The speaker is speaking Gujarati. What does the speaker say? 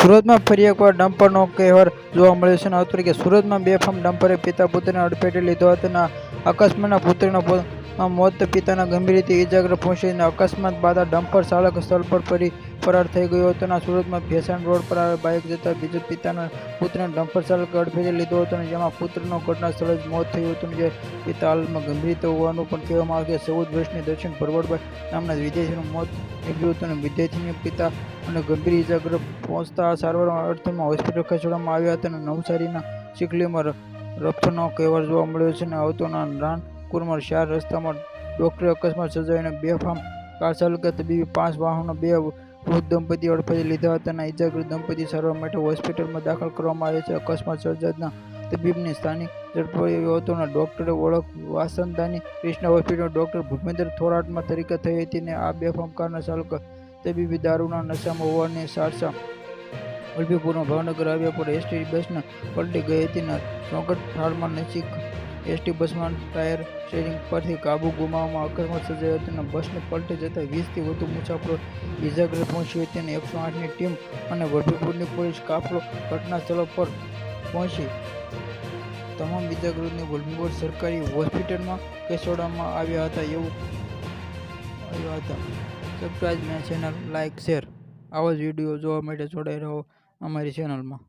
સુરતમાં ફરી એકવાર ડમ્પરનો કહેર જોવા મળ્યો છે. આવતું કે સુરતમાં બેફામ ડમ્પરે પિતા પુત્રને અડફેટે લીધો હતો અને અકસ્માતના પુત્રના મોત, પિતાના ગંભીર રીતે ઇજાગ્રસ્ત પહોંચીને અકસ્માત બાદ ડમ્પર ચાલક સ્થળ પર ફરાર થઈ ગયો હતો. સુરતમાં ભેસાણ રોડ પર બાઇક જતા બીજો પિતાના પુત્રને ડમ્પર ચાલકે અડફેટે લીધો હતો, જેમાં પુત્રનું ઘટના સ્થળે જ મોત થયું હતું. જે પિતા હાલમાં ગંભીર રીતે હોવાનું પણ કહેવામાં આવે છે. 14 વર્ષની દર્શન ભરવાડભાઈ નામના વિદ્યાર્થીનું મોત નીપજ્યું હતું અને વિદ્યાર્થીના પિતા અને ગંભીર ઇજાગ્રસ્ત પહોંચતા સારવાર અર્થમાં હોસ્પિટલ ખસેડવામાં આવ્યા હતા. નવસારીના ચીખલીમાં રફનો કહેર જોવા મળ્યો છે. આવતોના રાણપુરમાં 4 રસ્તામાં ડોક્ટરે અકસ્માત સર્જાઈને બેફામ કાર ચાલકે તબીબી 5 વાહનો 2 વૃદ્ધ દંપતી અડફેટે લીધા હતા. ઇજાગ્રસ્ત દંપતી સારવાર માટે હોસ્પિટલમાં દાખલ કરવામાં આવ્યા છે. અકસ્માત સર્જાતા તબીબને સ્થાનિક ઝડપાયો હતો. ડોક્ટરે ઓળખ વાસંદાની ક્રિષ્ના હોસ્પિટલમાં ડોક્ટર ભૂપેન્દ્ર થોરાટમાં તરીકે થઈ હતી. આ બેફામ કારના ચાલક તબીબી દારૂના નશામાં હોવાની ચર્ચા વલભીપુરમાં ભાવનગર આવ્યા પર એસટી બસને પલટી ગઈ હતી. ચોકઠાળમાં નજીક એસટી બસમાં ટાયર સ્ટેરિંગ પરથી કાબુ ગુમાવવામાં અકસ્માત સર્જાયો હતો. બસને પલટી જતા 20થી વધુ મુસાફરો ઇજાગ્રસ્ત પહોંચી હતી. 108ની ટીમ અને વલભીપુરની પોલીસ કાફલો ઘટના સ્થળ પર પહોંચી તમામ ઇજાગ્રસ્તોને વલભીપુર સરકારી હોસ્પિટલમાં ખસેડવામાં આવ્યા હતા. Subscribe my channel, like, share. આવા જ વિડીયો જોવા માટે જોડાઈ રહો અમારી ચેનલમાં.